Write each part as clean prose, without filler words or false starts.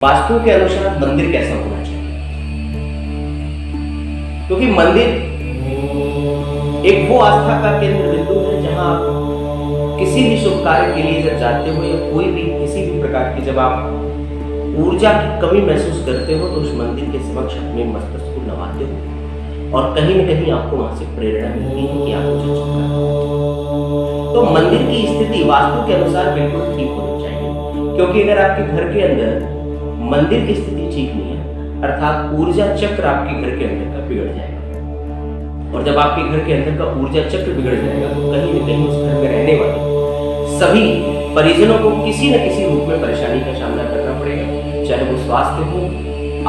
वास्तु के अनुसार मंदिर कैसा होना चाहिए, क्योंकि मंदिर एक वो आस्था का केंद्र बिंदु है जहां आप किसी भी शुभ कार्य के लिए जब जाते हो या कोई भी किसी भी प्रकार की जब आप ऊर्जा की कमी महसूस करते हो तो उस मंदिर के समक्ष अपने मस्तिष्क को नवाते हो और कहीं न कहीं आपको वहां से प्रेरणा मिलती है कि आप कुछ अच्छा करें। तो मंदिर की स्थिति वास्तु के अनुसार बिल्कुल ठीक होनी चाहिए, क्योंकि अगर आपके घर के अंदर मंदिर की स्थिति ठीक नहीं है अर्थात ऊर्जा चक्र आपके घर के अंदर का बिगड़ जाएगा, और जब आपके घर के अंदर का ऊर्जा चक्र बिगड़ जाएगा तो कहीं न कहीं उस घर में रहने वाले सभी परिजनों को किसी न किसी रूप में परेशानी का सामना करना पड़ेगा, चाहे वो स्वास्थ्य हो,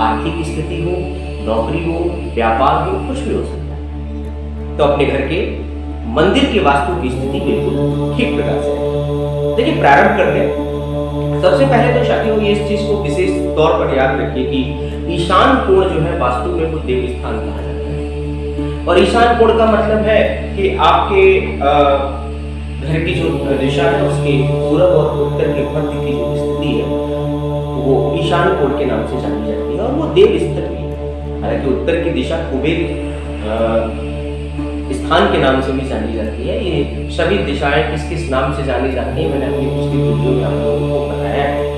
आर्थिक स्थिति हो, नौकरी हो, व्यापार हो, कुछ भी हो सकता है। तो अपने घर के मंदिर की वास्तु की स्थिति बिल्कुल ठीक प्रकार से देखिए प्रारंभ करते हैं। सबसे पहले तो शादी हुई इस चीज को विशेष तौर पर याद रखिए कि ईशान कोण जो है वास्तु में वो देव स्थान कहा जाता है, और ईशान कोण का मतलब है कि आपके घर की जो दिशा है उसके पूर्व और उत्तर के मध्य की जो स्थिति है वो ईशान कोण के नाम से जानी जाती है, और वो देव स्थित भी है। हालांकि उत्तर की दिशा कुबेर स्थान के नाम से भी जानी जाती है। ये सभी दिशाएं किस किस नाम से जानी जाती है मैंने अपनी पिछली वीडियो में आप लोगों को बताया है।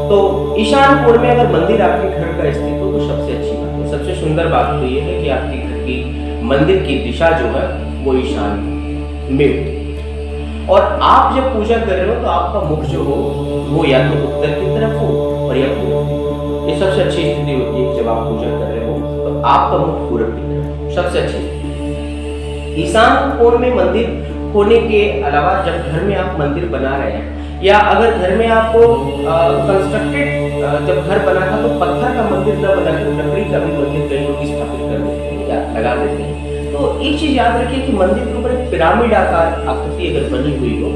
तो ईशान कोण में अगर मंदिर आपके घर का स्थित हो तो सबसे अच्छी बात है। सबसे सुंदर बात तो ये है कि आपके घर की मंदिर की दिशा जो है वो ईशान में हो, और आप जब पूजा कर रहे हो तो आपका मुख जो हो वो या तो उत्तर की तरफ हो और या पूर्व। ये सबसे अच्छी स्थिति होती है जब आप पूजा कर रहे हो तो आपका मुख पूर्व की तरफ, सबसे अच्छी। ईशान कोण में मंदिर होने के अलावा जब घर में आप मंदिर बना रहे हैं या अगर घर में आपको कंस्ट्रक्टेड जब घर बना था तो पत्थर का मंदिर न बनाकर लकड़ी का भी मंदिर कई लोग स्थापित कर देते हैं या लगा देते हैं। तो एक चीज याद रखिए कि मंदिर के ऊपर पिरामिड आकार आकृति अगर बनी हुई हो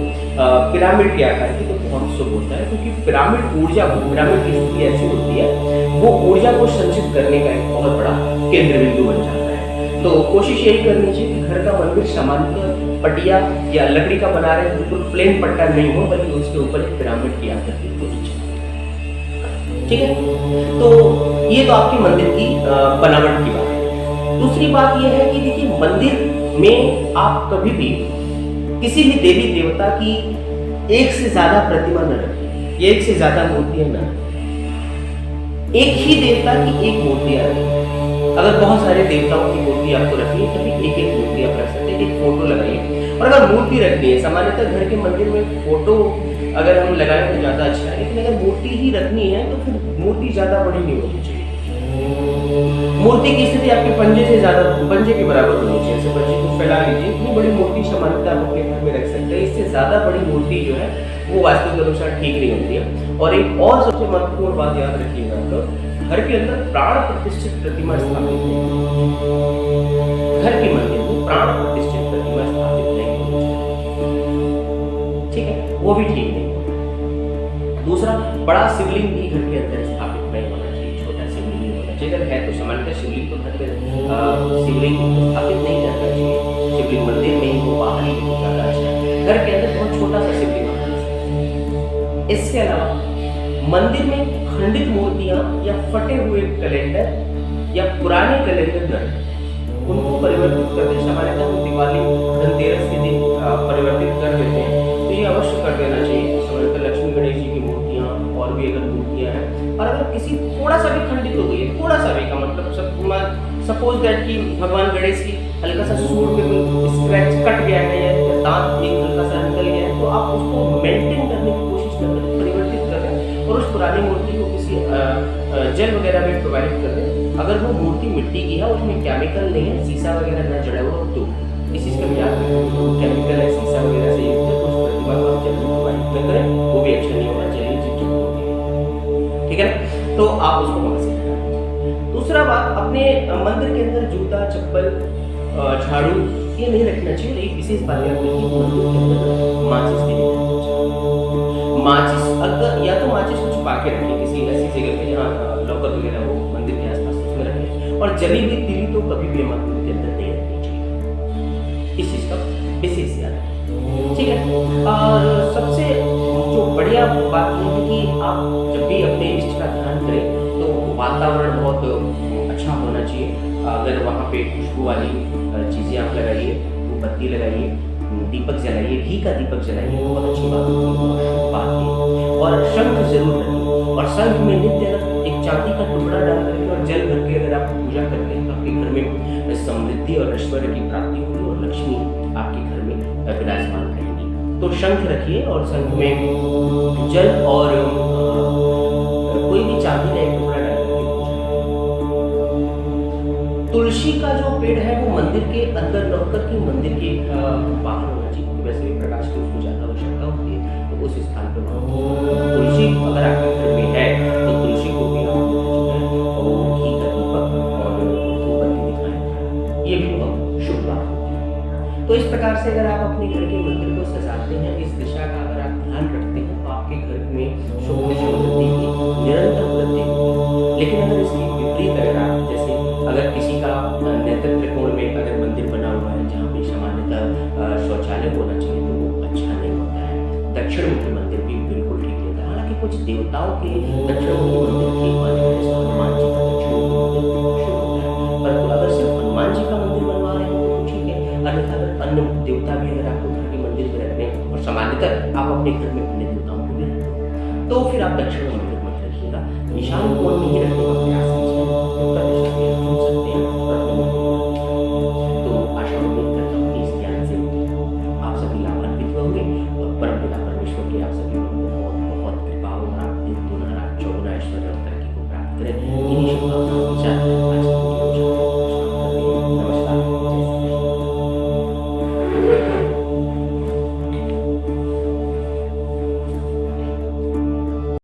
पिरामिड के आकार की तो बहुत शुभ होता है, क्योंकि पिरामिड ऊर्जा पिरामिड की स्थिति ऐसी होती है वो ऊर्जा को संचित करने का एक बहुत बड़ा केंद्र बिंदु बन जाता है। तो कोशिश यही करनी चाहिए कि घर का मंदिर सामान्य पटिया या लकड़ी का बना रहे बिल्कुल प्लेन पट्टा नहीं हो, बल्कि उसके ऊपर एक पिरामिड की आकृति होनी चाहिए। ठीक है, तो ये तो आपकी मंदिर की बनावट की बात है। दूसरी बात यह है कि देखिए मंदिर में आप कभी भी किसी भी देवी देवता की एक से ज्यादा प्रतिमा न रखें, एक से ज्यादा मूर्तियां न रखें। एक ही देवता की एक मूर्तियां रखें। अगर बहुत सारे देवताओं की मूर्ति आपको रखनी है तभी एक एक मूर्ति आप रख सकते हैं, एक फोटो लगाइए। और अगर मूर्ति रखनी है, सामान्यतः घर के मंदिर में फोटो अगर हम लगाएं तो ज्यादा अच्छा है, लेकिन अगर मूर्ति ही रखनी है तो फिर मूर्ति ज्यादा बड़ी नहीं होनी चाहिए। मूर्ति की स्थिति आपके पंजे से ज्यादा पंजे के बराबर होनी चाहिए। ऐसे पंजे को फैला लीजिए, इतनी बड़ी मूर्ति सामान्यतः आप अपने घर में रख सकते हैं। इससे ज्यादा बड़ी मूर्ति जो है वो वास्तु के अनुसार ठीक नहीं होती है। और एक और सबसे महत्वपूर्ण बात याद रखिएगा, तो घर के अंदर प्राण प्रतिष्ठित प्रतिमा स्थापित नहीं, घर के मंदिर में प्राण प्रतिष्ठित प्रतिमा स्थापित नहीं होनी चाहिए। ठीक है, वो भी ठीक नहीं। दूसरा, बड़ा शिवलिंग भी घर के अंदर स्थापित नहीं होना चाहिए, छोटा शिवलिंग नहीं होना चाहिए। अगर है तो सामान्यतः शिवलिंग तो घर में शिवलिंग स्थापित नहीं करना चाहिए। शिवलिंग मंदिर में ही हो, बाहर ही हो, ज्यादा अच्छा है। घर के अंदर बहुत छोटा सा शिवलिंग होना चाहिए। इसके अलावा मंदिर में खंडित मूर्तियां या फटे हुए कैलेंडर या पुराने कैलेंडर न उनको परिवर्तित कर दें। सामान्यतः हम दिवाली धनतेरस के दिन परिवर्तित कर देते हैं, तो ये अवश्य कर देना चाहिए। सामान्यतः लक्ष्मी गणेश जी की मूर्तियां और भी अगर मूर्तियां हैं, और अगर किसी थोड़ा सा भी खंडित हो गई है, थोड़ा सा भी का मतलब सपोज दैट कि भगवान गणेश की हल्का सा सूंड पे कोई स्क्रैच कट गया है या दांत एक हल्का सा निकल गया है, तो आप उसको मेंटेन करने की कोशिश करें, परिवर्तित करें और उस पुरानी मूर्ति को किसी जेल वगैरह में प्रोवाइड कर दें। अगर वो मूर्ति मिट्टी की है, उसमें केमिकल नहीं है, शीशा वगैरह न जड़ा हुआ, तो इस चीज का याद रखें, तो केमिकल है, शीशा वगैरह से युक्त है, तो उस प्रतिमा को आप जेल में प्रोवाइड न करें, वो भी अच्छा नहीं होगा, चलिए जी। ठीक है, तो आप उसको वहां से हटाएं। दूसरा बात, अपने मंदिर के अंदर जूता, चप्पल, झाड़ू ये नहीं रखना चाहिए। एक विशेष बात याद रखिए, मंदिर के अंदर माचिस भी नहीं रखना चाहिए। माचिस अगर या तो माचिस को छुपा के रखिए किसी ऐसी जगह पे जहाँ लॉकर वगैरह हो मंदिर के आसपास, उसमें रखें। और जली हुई तिली तो कभी भी मंदिर के अंदर नहीं रखनी चाहिए, इस चीज का विशेष याद रखें। ठीक है, और सबसे जो बढ़िया बात यह है कि आप जब भी अपने इष्ट का ध्यान करें वातावरण बहुत अच्छा होना चाहिए। अगर वहाँ पे खुशबू वाली चीज़ें आप लगाइए, वो बत्ती लगाइए, दीपक जलाइए, घी का दीपक जलाइए, बहुत अच्छी बात होती है, बहुत शुभ बात है। और शंख ज़रूर रखिए, और शंख में नित्य अगर एक चांदी का टुकड़ा डाल करके और जल भर के अगर आप पूजा करते हैं तो आपके घर में समृद्धि और ऐश्वर्य की प्राप्ति होगी और लक्ष्मी आपके घर में विराजमान रहेगी। तो शंख रखिए और शंख में जल और कोई भी चांदी का एक टुकड़ा डाल करके पूजा करें। तुलसी का जो पेड़ है वो मंदिर के अंदर न होकर के मंदिर के बाहर होना चाहिए, क्योंकि वैसे भी प्रकाश की उसको ज़्यादा आवश्यकता होती है, तो उस स्थान पर तुलसी अगर आपके घर में है तो तुलसी को भी आप और घी का दीपक और धूपबत्ती दिखाएं, ये भी बहुत शुभ बात होती है। तो इस प्रकार से अगर आप अपने घर के मंदिर को सजाते हैं, इस दिशा का अगर आप ध्यान रखते हैं तो आपके घर में शुभ समृद्धि की निरंतर वृद्धि होगी। लेकिन अगर इसकी विपरीत अगर आप जैसे अगर किसी का नेतृत्व कोण में अगर मंदिर बना हुआ है जहाँ पे सामान्यतः शौचालय होना चाहिए तो वो अच्छा नहीं होता है। दक्षिणमुखी मंदिर भी बिल्कुल ठीक रहता है। हालांकि कुछ देवताओं के दक्षिणमुखी मंदिर ठीक माने गए, जैसे हनुमान जी का दक्षिणमुखी मंदिर शुभ होता है, परंतु अगर सिर्फ हनुमान जी का मंदिर बनवा रहे हो तो ठीक है, अन्यथा अगर अन्य देवता भी अगर आपको घर के मंदिर में रखने हैं और सामान्यतः आप अपने घर में अन्य देवताओं को भी रखते हो तो फिर आप दक्षिण मंदिर मत रखिएगा, ईशान कोण में ही रखने का प्रयास कीजिए। उत्तर दिशा में आप चुन सकते हैं तो आशा उम्मीद करता हूँ कि इस ज्ञान से आप सभी लाभान्वित होंगे और परमपिता परमेश्वर की आप सभी लोगों को बहुत बहुत कृपा हो और आप दिन दुना रात चौगुना ऐश्वर्य और तरक्की को प्राप्त करें। इन्हीं शुभकामनाओं के साथ